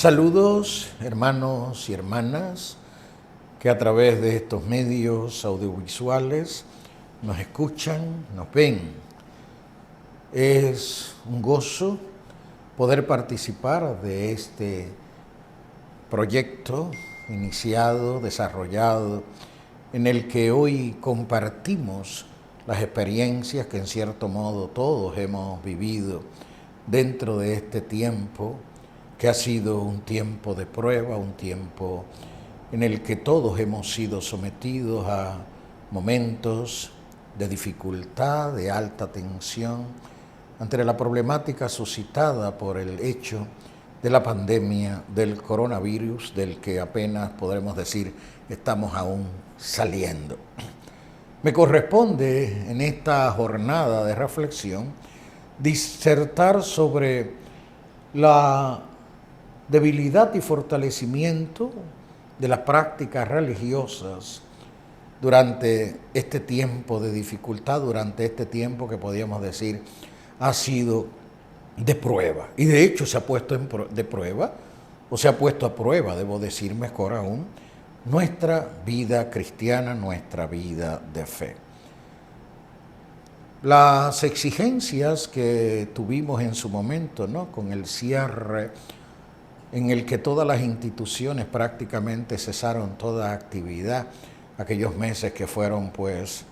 Saludos, hermanos y hermanas, que a través de estos medios audiovisuales nos escuchan, nos ven. Es un gozo poder participar de este proyecto iniciado, desarrollado, en el que hoy compartimos las experiencias que en cierto modo todos hemos vivido dentro de este tiempo, que ha sido un tiempo de prueba, un tiempo en el que todos hemos sido sometidos a momentos de dificultad, de alta tensión, ante la problemática suscitada por el hecho de la pandemia del coronavirus, del que apenas podremos decir estamos aún saliendo. Me corresponde en esta jornada de reflexión disertar sobre la debilidad y fortalecimiento de las prácticas religiosas durante este tiempo de dificultad, durante este tiempo que podríamos decir ha sido de prueba. Y de hecho se ha puesto de prueba, o se ha puesto a prueba, debo decir mejor aún, nuestra vida cristiana, nuestra vida de fe. Las exigencias que tuvimos en su momento, ¿no?, con el cierre en el que todas las instituciones prácticamente cesaron toda actividad, aquellos meses que fueron pues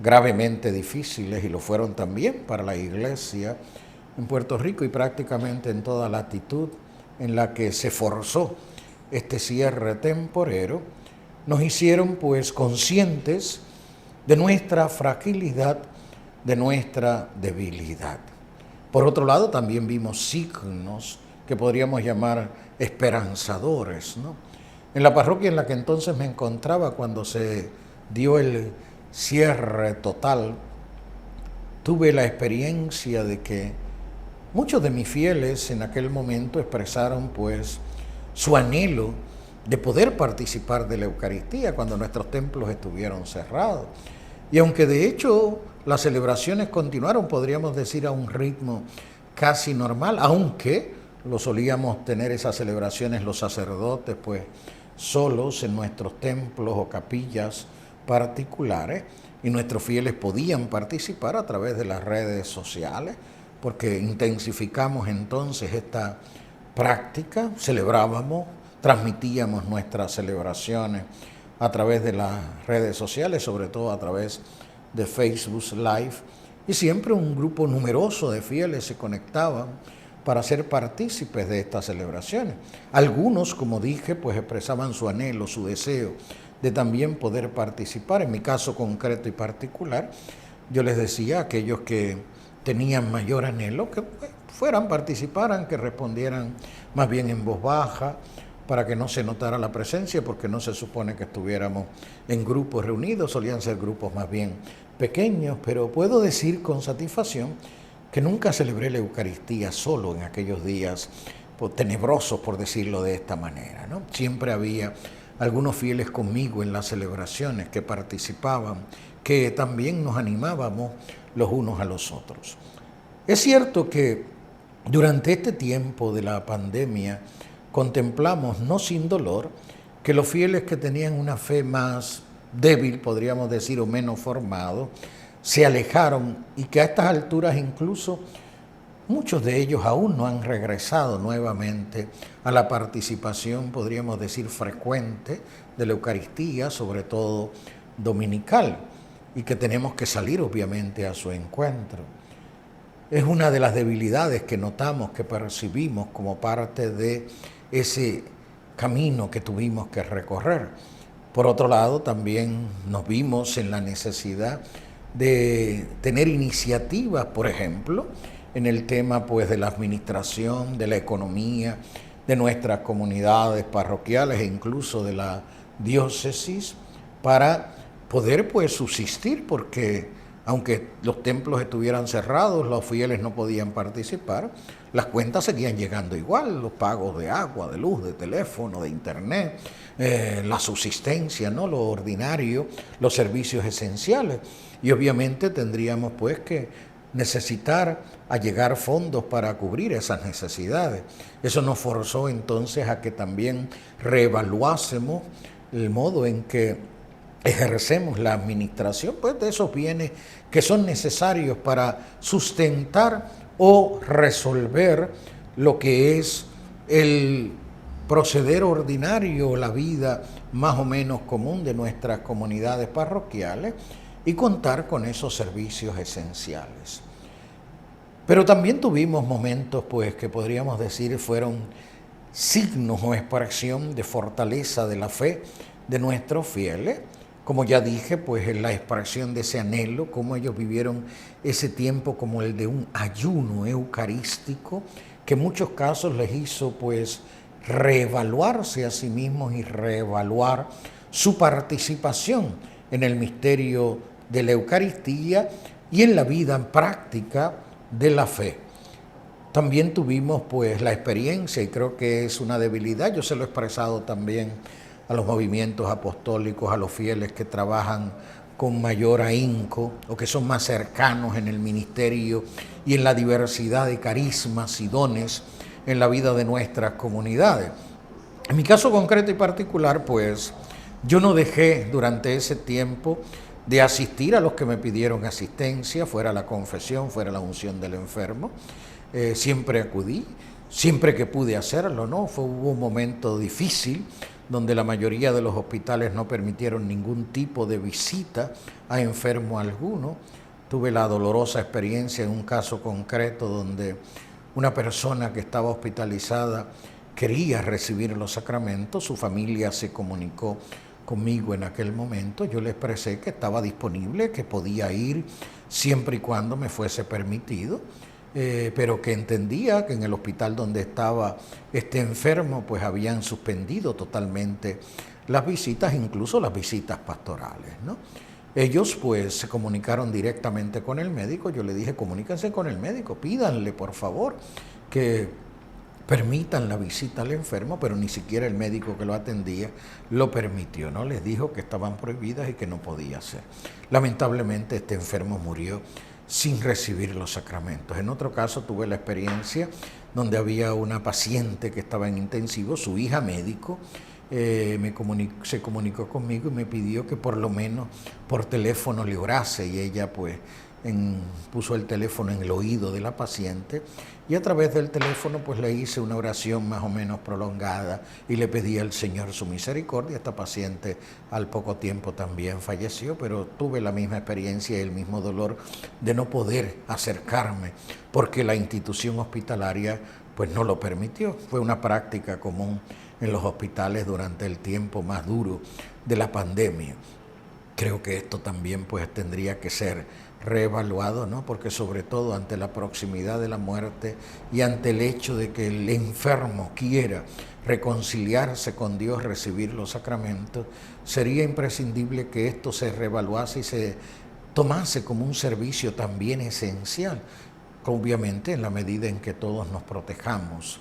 gravemente difíciles, y lo fueron también para la iglesia en Puerto Rico y prácticamente en toda latitud, en la que se forzó este cierre temporero, nos hicieron pues conscientes de nuestra fragilidad, de nuestra debilidad. Por otro lado, también vimos signos que podríamos llamar esperanzadores, ¿no? En la parroquia en la que entonces me encontraba cuando se dio el cierre total, tuve la experiencia de que muchos de mis fieles en aquel momento expresaron pues su anhelo de poder participar de la Eucaristía cuando nuestros templos estuvieron cerrados. Y aunque de hecho las celebraciones continuaron, podríamos decir, a un ritmo casi normal, aunque lo solíamos tener esas celebraciones los sacerdotes pues solos en nuestros templos o capillas particulares, y nuestros fieles podían participar a través de las redes sociales, porque intensificamos entonces esta práctica, celebrábamos, transmitíamos nuestras celebraciones a través de las redes sociales, sobre todo a través de Facebook Live, y siempre un grupo numeroso de fieles se conectaban para ser partícipes de estas celebraciones. Algunos, como dije, pues expresaban su anhelo, su deseo de también poder participar. En mi caso concreto y particular, yo les decía a aquellos que tenían mayor anhelo que participaran, que respondieran más bien en voz baja, para que no se notara la presencia, porque no se supone que estuviéramos en grupos reunidos, solían ser grupos más bien pequeños, pero puedo decir con satisfacción que nunca celebré la Eucaristía solo en aquellos días tenebrosos, por decirlo de esta manera, ¿no? Siempre había algunos fieles conmigo en las celebraciones que participaban, que también nos animábamos los unos a los otros. Es cierto que durante este tiempo de la pandemia contemplamos, no sin dolor, que los fieles que tenían una fe más débil, podríamos decir, o menos formado, se alejaron, y que a estas alturas incluso muchos de ellos aún no han regresado nuevamente a la participación, podríamos decir, frecuente de la Eucaristía, sobre todo dominical, y que tenemos que salir obviamente a su encuentro. Es una de las debilidades que notamos, que percibimos como parte de ese camino que tuvimos que recorrer. Por otro lado, también nos vimos en la necesidad de tener iniciativas, por ejemplo, en el tema pues de la administración, de la economía, de nuestras comunidades parroquiales e incluso de la diócesis, para poder pues subsistir, porque aunque los templos estuvieran cerrados, los fieles no podían participar, las cuentas seguían llegando igual, los pagos de agua, de luz, de teléfono, de internet, la subsistencia, ¿no?, lo ordinario, los servicios esenciales. Y obviamente tendríamos pues que necesitar allegar fondos para cubrir esas necesidades. Eso nos forzó entonces a que también reevaluásemos el modo en que ejercemos la administración, pues, de esos bienes que son necesarios para sustentar o resolver lo que es el proceder ordinario, la vida más o menos común de nuestras comunidades parroquiales, y contar con esos servicios esenciales. Pero también tuvimos momentos, pues, que podríamos decir fueron signos o expresión de fortaleza de la fe de nuestros fieles. Como ya dije, pues en la expresión de ese anhelo, cómo ellos vivieron ese tiempo como el de un ayuno eucarístico, que en muchos casos les hizo pues reevaluarse a sí mismos y reevaluar su participación en el misterio de la Eucaristía y en la vida práctica de la fe. También tuvimos pues la experiencia, y creo que es una debilidad, yo se lo he expresado también a los movimientos apostólicos, a los fieles que trabajan con mayor ahínco o que son más cercanos en el ministerio y en la diversidad de carismas y dones en la vida de nuestras comunidades. En mi caso concreto y particular, pues yo no dejé durante ese tiempo de asistir a los que me pidieron asistencia, fuera la confesión, fuera la unción del enfermo. Siempre acudí, siempre que pude hacerlo, ¿no? Hubo un momento difícil donde la mayoría de los hospitales no permitieron ningún tipo de visita a enfermo alguno. Tuve la dolorosa experiencia en un caso concreto donde una persona que estaba hospitalizada quería recibir los sacramentos, su familia se comunicó conmigo en aquel momento, yo le expresé que estaba disponible, que podía ir siempre y cuando me fuese permitido, pero que entendía que en el hospital donde estaba este enfermo pues habían suspendido totalmente las visitas, incluso las visitas pastorales, ¿no? Ellos pues se comunicaron directamente con el médico, yo le dije comuníquense con el médico, pídanle por favor que permitan la visita al enfermo, pero ni siquiera el médico que lo atendía lo permitió, ¿no? Les dijo que estaban prohibidas y que no podía ser. Lamentablemente este enfermo murió sin recibir los sacramentos. En otro caso tuve la experiencia donde había una paciente que estaba en intensivo, su hija médico, se comunicó conmigo y me pidió que por lo menos por teléfono le orase, y ella pues puso el teléfono en el oído de la paciente y a través del teléfono pues le hice una oración más o menos prolongada y le pedí al Señor su misericordia. Esta paciente al poco tiempo también falleció, pero tuve la misma experiencia y el mismo dolor de no poder acercarme porque la institución hospitalaria pues no lo permitió. Fue una práctica común en los hospitales durante el tiempo más duro de la pandemia. Creo que esto también pues tendría que ser reevaluado, ¿no? Porque sobre todo ante la proximidad de la muerte y ante el hecho de que el enfermo quiera reconciliarse con Dios, recibir los sacramentos, sería imprescindible que esto se reevaluase y se tomase como un servicio también esencial, obviamente en la medida en que todos nos protejamos.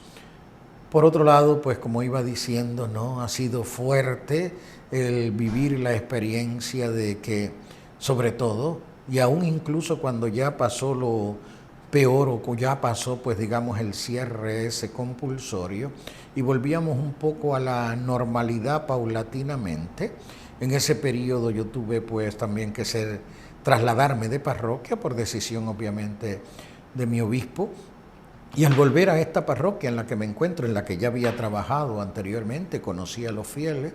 Por otro lado, pues como iba diciendo, ¿no? Ha sido fuerte el vivir la experiencia de que, sobre todo, y aún incluso cuando ya pasó lo peor o ya pasó, pues digamos, el cierre ese compulsorio y volvíamos un poco a la normalidad paulatinamente, en ese periodo yo tuve pues también que trasladarme de parroquia por decisión obviamente de mi obispo. Y al volver a esta parroquia en la que me encuentro, en la que ya había trabajado anteriormente, conocí a los fieles,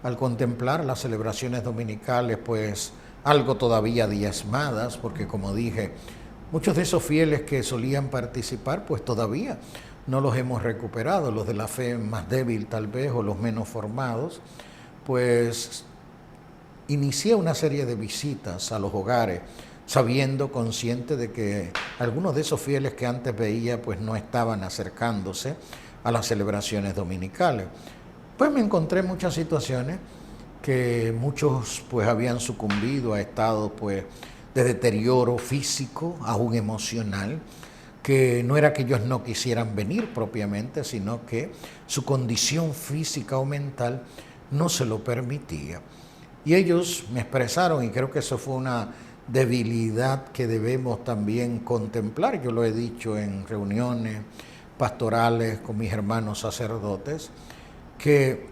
al contemplar las celebraciones dominicales, pues algo todavía diezmadas, porque como dije, muchos de esos fieles que solían participar, pues todavía no los hemos recuperado, los de la fe más débil tal vez, o los menos formados, pues inicié una serie de visitas a los hogares, sabiendo, consciente de que algunos de esos fieles que antes veía pues no estaban acercándose a las celebraciones dominicales. Pues me encontré muchas situaciones que muchos pues habían sucumbido a estados pues de deterioro físico, aún emocional, que no era que ellos no quisieran venir propiamente, sino que su condición física o mental no se lo permitía. Y ellos me expresaron, y creo que eso fue una debilidad que debemos también contemplar. Yo lo he dicho en reuniones pastorales con mis hermanos sacerdotes, que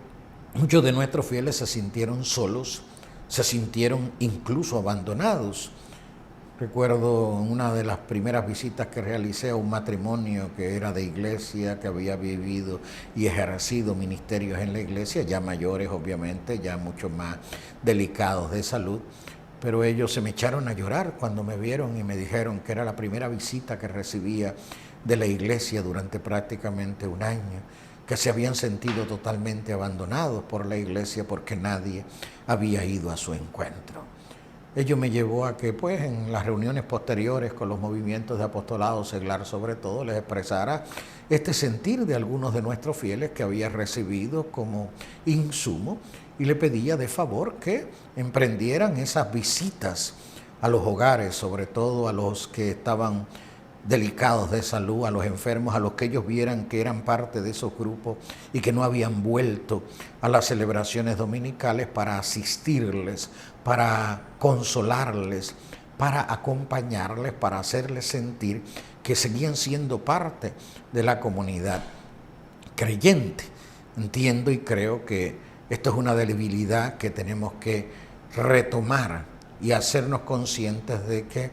muchos de nuestros fieles se sintieron solos, se sintieron incluso abandonados. Recuerdo una de las primeras visitas que realicé a un matrimonio que era de iglesia, que había vivido y ejercido ministerios en la iglesia, ya mayores obviamente, ya mucho más delicados de salud, pero ellos se me echaron a llorar cuando me vieron y me dijeron que era la primera visita que recibía de la iglesia durante prácticamente un año, que se habían sentido totalmente abandonados por la iglesia porque nadie había ido a su encuentro. Ello me llevó a que, pues, en las reuniones posteriores con los movimientos de apostolado seglar, sobre todo, les expresara este sentir de algunos de nuestros fieles que había recibido como insumo, y le pedía de favor que emprendieran esas visitas a los hogares, sobre todo a los que estaban delicados de salud, a los enfermos, a los que ellos vieran que eran parte de esos grupos y que no habían vuelto a las celebraciones dominicales, para asistirles, para consolarles, para acompañarles, para hacerles sentir que seguían siendo parte de la comunidad creyente. Entiendo y creo que esto es una debilidad que tenemos que retomar y hacernos conscientes de que,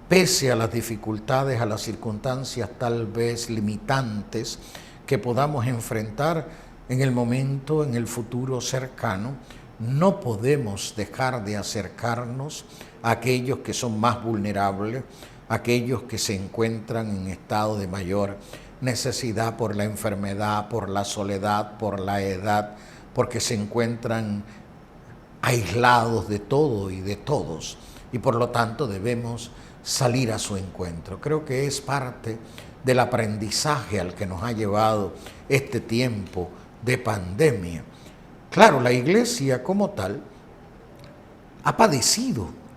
pese a las dificultades, a las circunstancias tal vez limitantes que podamos enfrentar en el momento, en el futuro cercano, no podemos dejar de acercarnos a aquellos que son más vulnerables, a aquellos que se encuentran en estado de mayor necesidad por la enfermedad, por la soledad, por la edad, porque se encuentran aislados de todo y de todos, y por lo tanto debemos salir a su encuentro. Creo que es parte del aprendizaje al que nos ha llevado este tiempo de pandemia. Claro, la iglesia como tal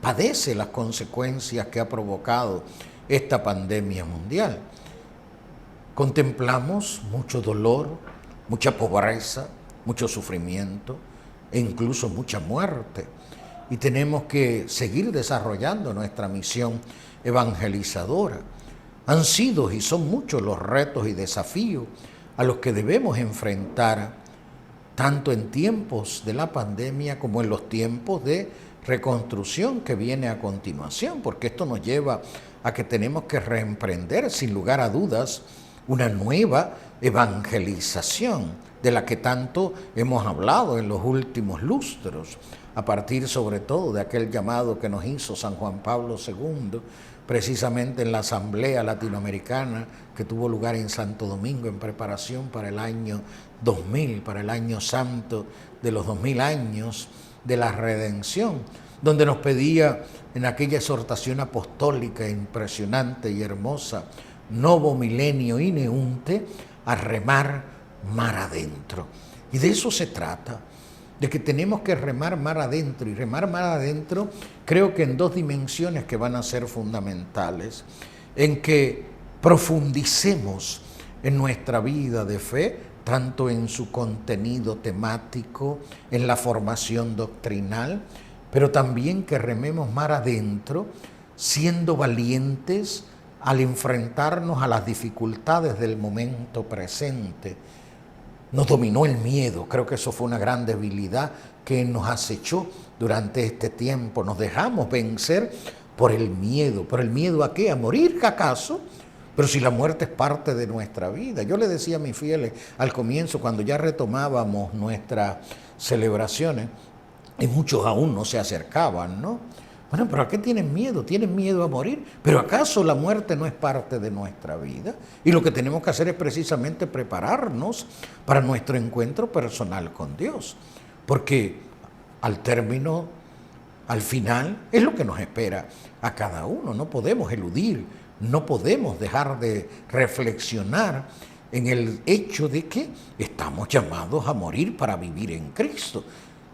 padece las consecuencias que ha provocado esta pandemia mundial. Contemplamos mucho dolor, mucha pobreza, mucho sufrimiento e incluso mucha muerte. Y tenemos que seguir desarrollando nuestra misión evangelizadora. Han sido y son muchos los retos y desafíos a los que debemos enfrentar, tanto en tiempos de la pandemia como en los tiempos de reconstrucción que viene a continuación, porque esto nos lleva a que tenemos que reemprender, sin lugar a dudas, una nueva evangelización de la que tanto hemos hablado en los últimos lustros, a partir sobre todo de aquel llamado que nos hizo San Juan Pablo II, precisamente en la Asamblea Latinoamericana que tuvo lugar en Santo Domingo en preparación para el año 2000, para el año santo de los 2000 años de la redención, donde nos pedía en aquella exhortación apostólica impresionante y hermosa, Novo Milenio Ineunte, a remar mar adentro. Y de eso se trata, de que tenemos que remar mar adentro, y remar mar adentro creo que en dos dimensiones que van a ser fundamentales, en que profundicemos en nuestra vida de fe, tanto en su contenido temático, en la formación doctrinal, pero también que rememos mar adentro, siendo valientes al enfrentarnos a las dificultades del momento presente. Nos dominó el miedo, creo que eso fue una gran debilidad que nos acechó durante este tiempo. Nos dejamos vencer por el miedo. ¿Por el miedo a qué? ¿A morir acaso? Pero si la muerte es parte de nuestra vida. Yo le decía a mis fieles al comienzo, cuando ya retomábamos nuestras celebraciones, y muchos aún no se acercaban, ¿no? Bueno, pero ¿a qué tienen miedo? ¿Tienen miedo a morir? ¿Pero acaso la muerte no es parte de nuestra vida? Y lo que tenemos que hacer es precisamente prepararnos para nuestro encuentro personal con Dios. Porque al término, al final, es lo que nos espera a cada uno. No podemos eludir, no podemos dejar de reflexionar en el hecho de que estamos llamados a morir para vivir en Cristo.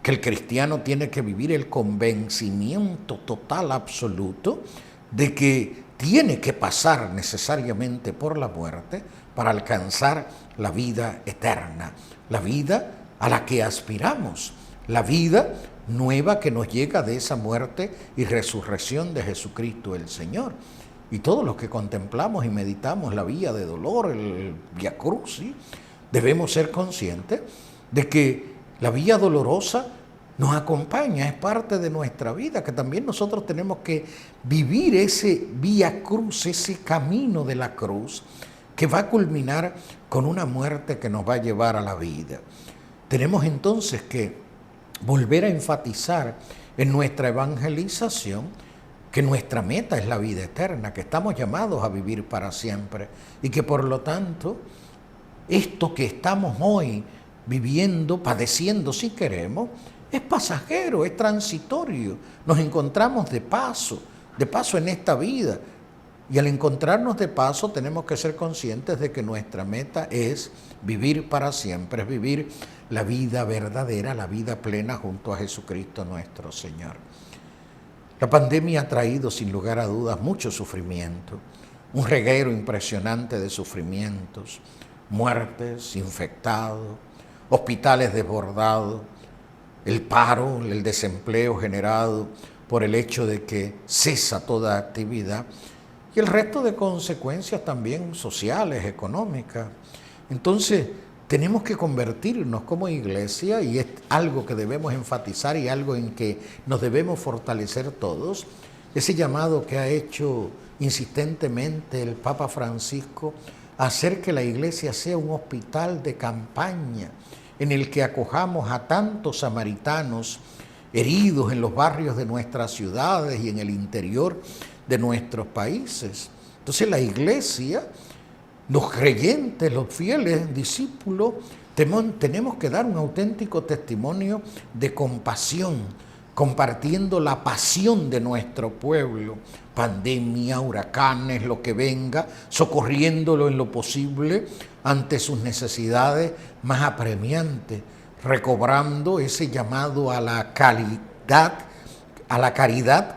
Que el cristiano tiene que vivir el convencimiento total, absoluto, de que tiene que pasar necesariamente por la muerte para alcanzar la vida eterna, la vida a la que aspiramos, la vida nueva que nos llega de esa muerte y resurrección de Jesucristo el Señor. Y todos los que contemplamos y meditamos la vía de dolor, el Vía Crucis, debemos ser conscientes de que la vía dolorosa nos acompaña, es parte de nuestra vida, que también nosotros tenemos que vivir ese Vía Crucis, ese camino de la cruz, que va a culminar con una muerte que nos va a llevar a la vida. Tenemos entonces que volver a enfatizar en nuestra evangelización que nuestra meta es la vida eterna, que estamos llamados a vivir para siempre y que por lo tanto esto que estamos hoy viviendo, padeciendo si queremos, es pasajero, es transitorio. Nos encontramos de paso en esta vida. Y al encontrarnos de paso tenemos que ser conscientes de que nuestra meta es vivir para siempre, es vivir la vida verdadera, la vida plena junto a Jesucristo nuestro Señor. La pandemia ha traído sin lugar a dudas mucho sufrimiento, un reguero impresionante de sufrimientos, muertes, infectados, hospitales desbordados, el paro, el desempleo generado por el hecho de que cesa toda actividad y el resto de consecuencias también sociales, económicas. Entonces, tenemos que convertirnos como iglesia, y es algo que debemos enfatizar y algo en que nos debemos fortalecer todos, ese llamado que ha hecho insistentemente el Papa Francisco a hacer que la iglesia sea un hospital de campaña en el que acojamos a tantos samaritanos heridos en los barrios de nuestras ciudades y en el interior de nuestros países. Entonces la iglesia, los creyentes, los fieles discípulos, tenemos que dar un auténtico testimonio de compasión, compartiendo la pasión de nuestro pueblo, pandemia, huracanes, lo que venga, socorriéndolo en lo posible ante sus necesidades más apremiantes, recobrando ese llamado a la caridad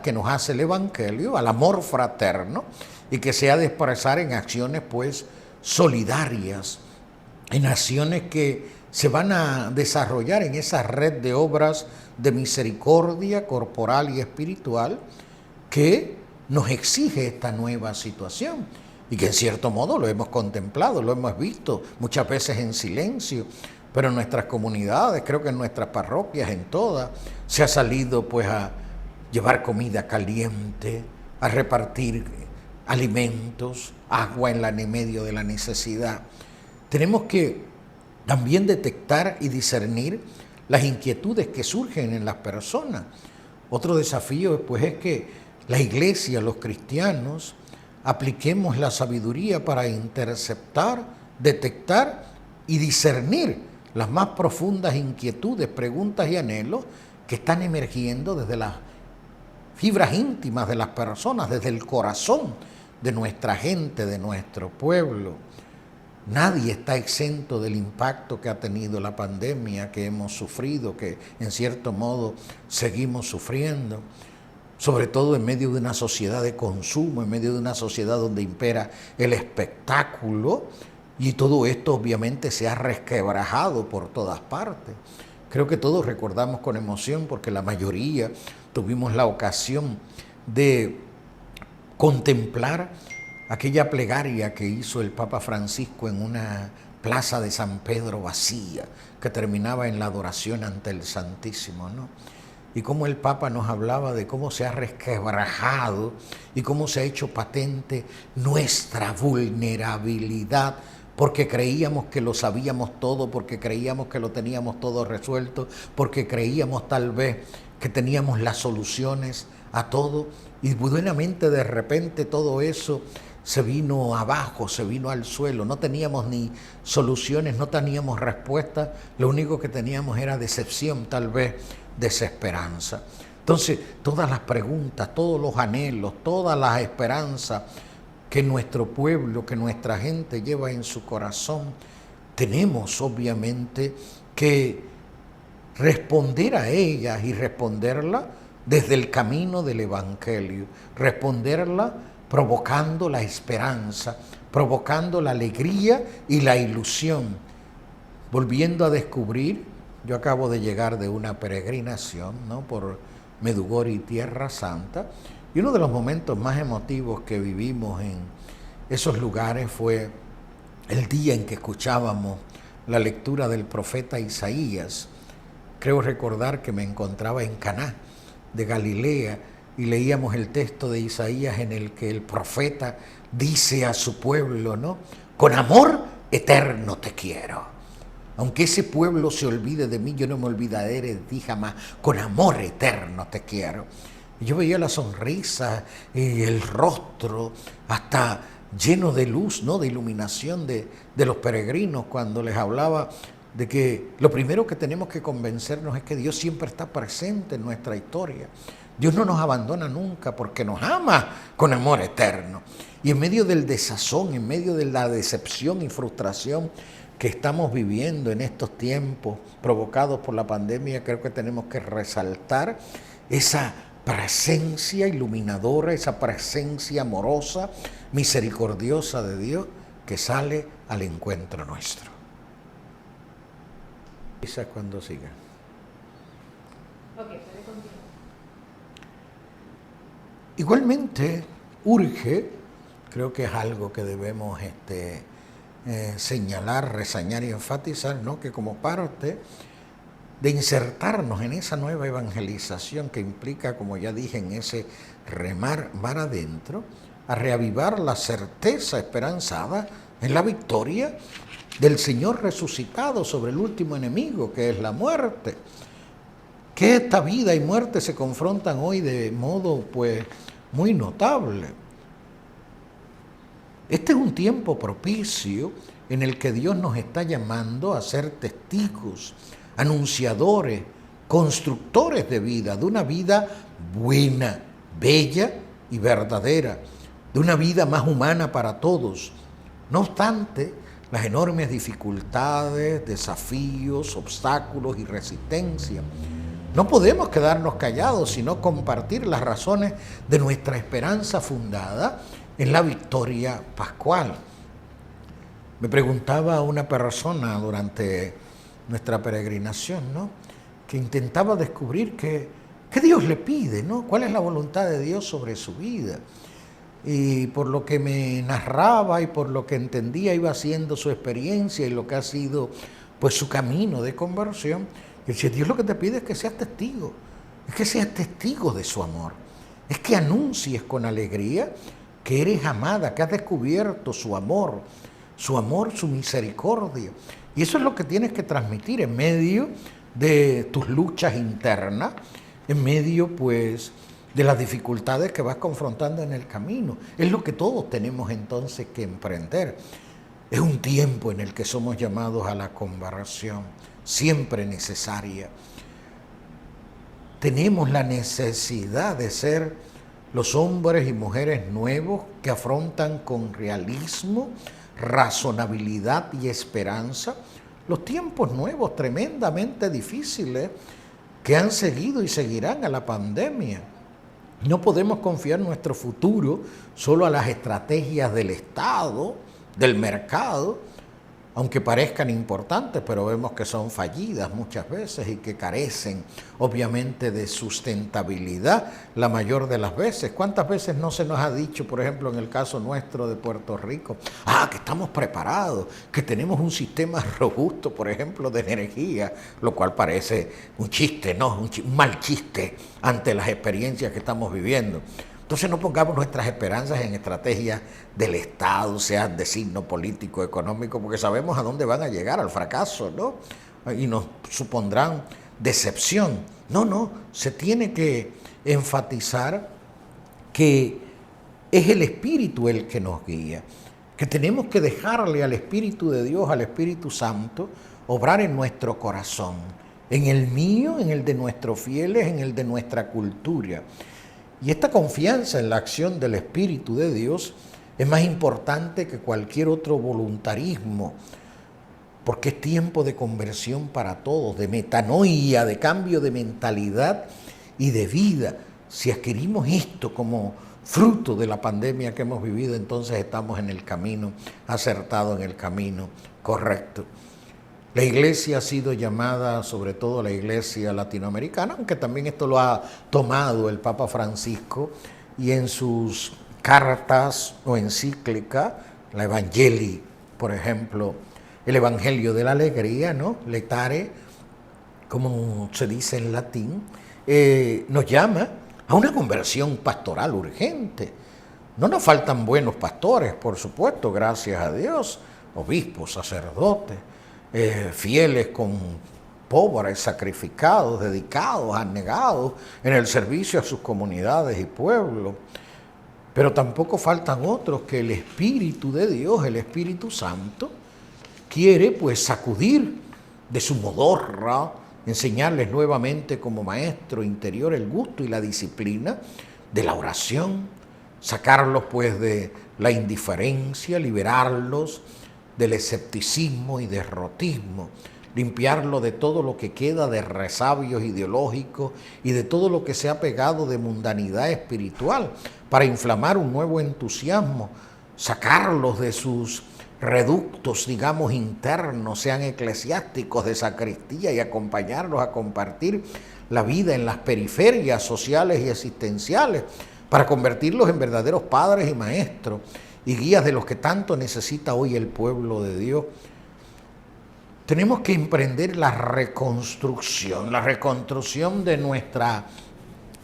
que nos hace el Evangelio, al amor fraterno, y que se ha de expresar en acciones pues solidarias, en acciones que se van a desarrollar en esa red de obras de misericordia corporal y espiritual que nos exige esta nueva situación y que en cierto modo lo hemos contemplado, lo hemos visto muchas veces en silencio, pero en nuestras comunidades, creo que en nuestras parroquias, en todas, se ha salido pues a llevar comida caliente, a repartir alimentos, agua en medio de la necesidad. Tenemos que también detectar y discernir las inquietudes que surgen en las personas. Otro desafío pues es que la iglesia, los cristianos, apliquemos la sabiduría para interceptar, detectar y discernir las más profundas inquietudes, preguntas y anhelos que están emergiendo desde las fibras íntimas de las personas, desde el corazón de nuestra gente, de nuestro pueblo. Nadie está exento del impacto que ha tenido la pandemia, que hemos sufrido, que en cierto modo seguimos sufriendo, sobre todo en medio de una sociedad de consumo, en medio de una sociedad donde impera el espectáculo, y todo esto obviamente se ha resquebrajado por todas partes. Creo que todos recordamos con emoción, porque la mayoría tuvimos la ocasión de contemplar aquella plegaria que hizo el Papa Francisco en una plaza de San Pedro vacía, que terminaba en la adoración ante el Santísimo, ¿no? Y cómo el Papa nos hablaba de cómo se ha resquebrajado y cómo se ha hecho patente nuestra vulnerabilidad, porque creíamos que lo sabíamos todo, porque creíamos que lo teníamos todo resuelto, porque creíamos tal vez que teníamos las soluciones a todo, y buenamente de repente todo eso se vino abajo, se vino al suelo. No teníamos ni soluciones, no teníamos respuestas, lo único que teníamos era decepción, tal vez desesperanza. Entonces, todas las preguntas, todos los anhelos, todas las esperanzas que nuestro pueblo, que nuestra gente lleva en su corazón, tenemos obviamente que responder a ellas y responderla desde el camino del Evangelio, responderla provocando la esperanza, provocando la alegría y la ilusión, volviendo a descubrir Yo acabo de llegar de una peregrinación, ¿no?, por Medugori, Tierra Santa, y uno de los momentos más emotivos que vivimos en esos lugares fue el día en que escuchábamos la lectura del profeta Isaías. Creo recordar que me encontraba en Caná de Galilea y leíamos el texto de Isaías en el que el profeta dice a su pueblo, ¿no?, con amor eterno te quiero. Aunque ese pueblo se olvide de mí, yo no me olvidaré de ti jamás. Con amor eterno te quiero. Y yo veía la sonrisa, el rostro, hasta lleno de luz, ¿no?, de iluminación de los peregrinos cuando les hablaba de que lo primero que tenemos que convencernos es que Dios siempre está presente en nuestra historia. Dios no nos abandona nunca porque nos ama con amor eterno. Y en medio del desazón, en medio de la decepción y frustración que estamos viviendo en estos tiempos provocados por la pandemia, creo que tenemos que resaltar esa presencia iluminadora, esa presencia amorosa, misericordiosa de Dios que sale al encuentro nuestro. Quizás cuando siga. Okay, puede continuar. Igualmente urge, creo que es algo que debemos señalar, reseñar y enfatizar, ¿no?, que como parte de insertarnos en esa nueva evangelización que implica, como ya dije, en ese remar mar adentro, a reavivar la certeza esperanzada en la victoria del Señor resucitado sobre el último enemigo, que es la muerte. Que esta vida y muerte se confrontan hoy de modo, pues, muy notable. Este es un tiempo propicio en el que Dios nos está llamando a ser testigos, anunciadores, constructores de vida, de una vida buena, bella y verdadera, de una vida más humana para todos. No obstante, las enormes dificultades, desafíos, obstáculos y resistencia, no podemos quedarnos callados, sino compartir las razones de nuestra esperanza fundada en la victoria pascual. Me preguntaba una persona durante nuestra peregrinación, ¿no?, que intentaba descubrir qué Dios le pide, ¿no?, cuál es la voluntad de Dios sobre su vida. Y por lo que me narraba y por lo que entendía iba siendo su experiencia y lo que ha sido, pues, su camino de conversión, decía: Dios lo que te pide es que seas testigo, es que seas testigo de su amor, es que anuncies con alegría que eres amada, que has descubierto su amor, su misericordia. Y eso es lo que tienes que transmitir en medio de tus luchas internas, en medio, pues, de las dificultades que vas confrontando en el camino. Es lo que todos tenemos entonces que emprender. Es un tiempo en el que somos llamados a la conversión, siempre necesaria. Tenemos la necesidad de ser los hombres y mujeres nuevos que afrontan con realismo, razonabilidad y esperanza los tiempos nuevos tremendamente difíciles que han seguido y seguirán a la pandemia. No podemos confiar nuestro futuro solo a las estrategias del Estado, del mercado, aunque parezcan importantes, pero vemos que son fallidas muchas veces y que carecen obviamente de sustentabilidad la mayor de las veces. ¿Cuántas veces no se nos ha dicho, por ejemplo, en el caso nuestro de Puerto Rico, que estamos preparados, que tenemos un sistema robusto, por ejemplo, de energía, lo cual parece un chiste, ¿no? Un mal chiste ante las experiencias que estamos viviendo? Entonces no pongamos nuestras esperanzas en estrategias del Estado, sean de signo político, económico, porque sabemos a dónde van a llegar, al fracaso, ¿no? Y nos supondrán decepción. No, se tiene que enfatizar que es el Espíritu el que nos guía, que tenemos que dejarle al Espíritu de Dios, al Espíritu Santo, obrar en nuestro corazón, en el mío, en el de nuestros fieles, en el de nuestra cultura. Y esta confianza en la acción del Espíritu de Dios es más importante que cualquier otro voluntarismo, porque es tiempo de conversión para todos, de metanoia, de cambio de mentalidad y de vida. Si adquirimos esto como fruto de la pandemia que hemos vivido, entonces estamos en el camino acertado, en el camino correcto. La iglesia ha sido llamada, sobre todo la iglesia latinoamericana, aunque también esto lo ha tomado el Papa Francisco, y en sus cartas o encíclica, la Evangelii, por ejemplo, el Evangelio de la Alegría, ¿no? Letare, como se dice en latín, nos llama a una conversión pastoral urgente. No nos faltan buenos pastores, por supuesto, gracias a Dios, obispos, sacerdotes, fieles con pobres, sacrificados, dedicados, abnegados en el servicio a sus comunidades y pueblos. Pero tampoco faltan otros que el Espíritu de Dios, el Espíritu Santo, quiere pues sacudir de su modorra, enseñarles nuevamente como maestro interior el gusto y la disciplina de la oración, sacarlos pues de la indiferencia, liberarlos del escepticismo y derrotismo, limpiarlo de todo lo que queda de resabios ideológicos y de todo lo que se ha pegado de mundanidad espiritual para inflamar un nuevo entusiasmo, sacarlos de sus reductos, digamos, internos, sean eclesiásticos de sacristía, y acompañarlos a compartir la vida en las periferias sociales y existenciales para convertirlos en verdaderos padres y maestros y guías de los que tanto necesita hoy el pueblo de Dios. Tenemos que emprender la reconstrucción de nuestra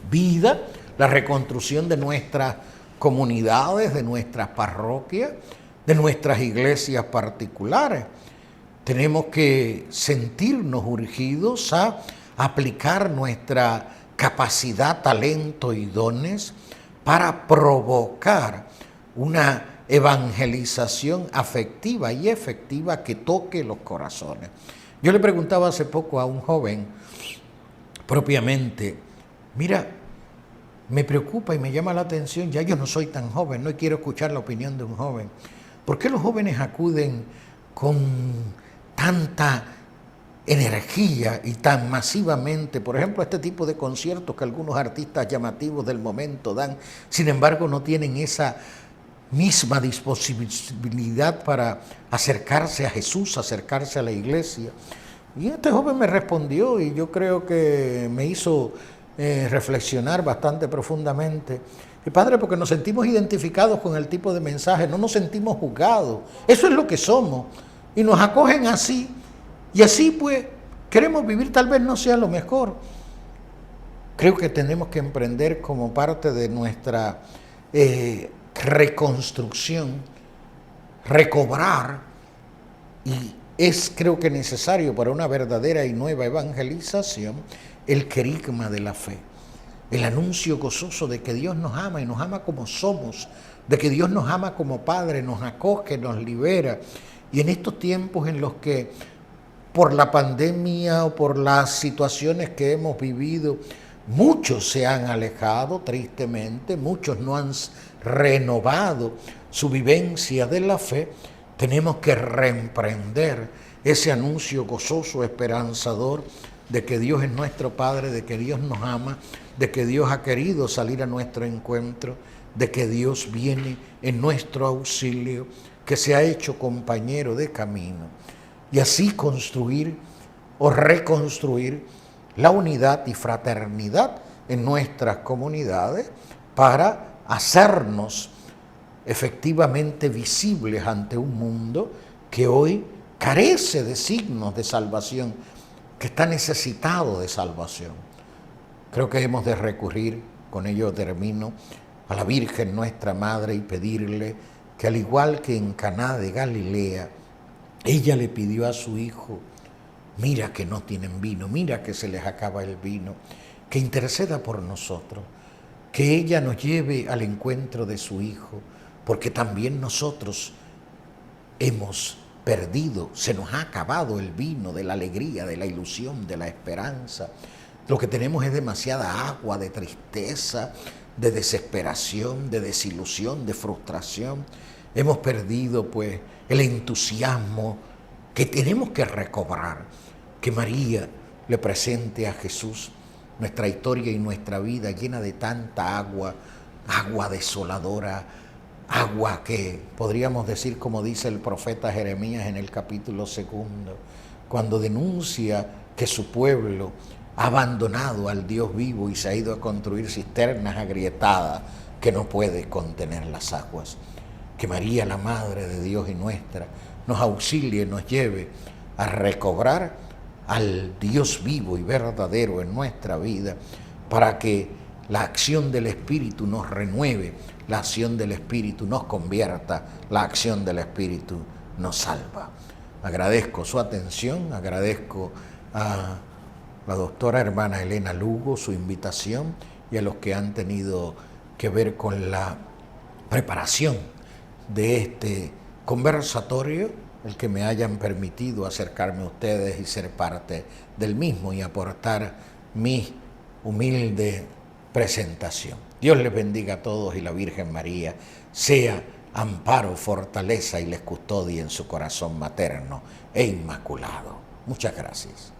vida, la reconstrucción de nuestras comunidades, de nuestras parroquias, de nuestras iglesias particulares. Tenemos que sentirnos urgidos a aplicar nuestra capacidad, talento y dones para provocar una evangelización afectiva y efectiva que toque los corazones. Yo le preguntaba hace poco a un joven, propiamente, mira, me preocupa y me llama la atención, ya yo no soy tan joven, no quiero escuchar la opinión de un joven. ¿Por qué los jóvenes acuden con tanta energía y tan masivamente, por ejemplo, a este tipo de conciertos que algunos artistas llamativos del momento dan, sin embargo no tienen esa misma disponibilidad para acercarse a Jesús, acercarse a la iglesia? Y este joven me respondió y yo creo que me hizo reflexionar bastante profundamente. Y padre, porque nos sentimos identificados con el tipo de mensaje, no nos sentimos juzgados. Eso es lo que somos. Y nos acogen así. Y así pues queremos vivir, tal vez no sea lo mejor. Creo que tenemos que emprender como parte de nuestra reconstrucción, recobrar, y es creo que necesario para una verdadera y nueva evangelización, el querigma de la fe, el anuncio gozoso de que Dios nos ama y nos ama como somos, de que Dios nos ama como Padre, nos acoge, nos libera. Y en estos tiempos en los que por la pandemia o por las situaciones que hemos vivido, muchos se han alejado tristemente, muchos no han renovado su vivencia de la fe, tenemos que reemprender ese anuncio gozoso, esperanzador, de que Dios es nuestro Padre, de que Dios nos ama, de que Dios ha querido salir a nuestro encuentro, de que Dios viene en nuestro auxilio, que se ha hecho compañero de camino, y así construir o reconstruir la unidad y fraternidad en nuestras comunidades para hacernos efectivamente visibles ante un mundo que hoy carece de signos de salvación, que está necesitado de salvación. Creo que hemos de recurrir, con ello termino, a la Virgen nuestra Madre y pedirle que, al igual que en Caná de Galilea, ella le pidió a su hijo: mira que no tienen vino, mira que se les acaba el vino, que interceda por nosotros, que ella nos lleve al encuentro de su hijo, porque también nosotros hemos perdido, se nos ha acabado el vino de la alegría, de la ilusión, de la esperanza. Lo que tenemos es demasiada agua de tristeza, de desesperación, de desilusión, de frustración. Hemos perdido pues el entusiasmo que tenemos que recobrar. Que María le presente a Jesús nuestra historia y nuestra vida llena de tanta agua, agua desoladora, agua que podríamos decir, como dice el profeta Jeremías en el capítulo 2, cuando denuncia que su pueblo ha abandonado al Dios vivo y se ha ido a construir cisternas agrietadas que no puede contener las aguas. Que María, la Madre de Dios y nuestra, nos auxilie, nos lleve a recobrar al Dios vivo y verdadero en nuestra vida, para que la acción del Espíritu nos renueve, la acción del Espíritu nos convierta, la acción del Espíritu nos salva. Agradezco su atención, agradezco a la doctora hermana Elena Lugo su invitación y a los que han tenido que ver con la preparación de este conversatorio, el que me hayan permitido acercarme a ustedes y ser parte del mismo y aportar mi humilde presentación. Dios les bendiga a todos y la Virgen María sea amparo, fortaleza y les custodie en su corazón materno e inmaculado. Muchas gracias.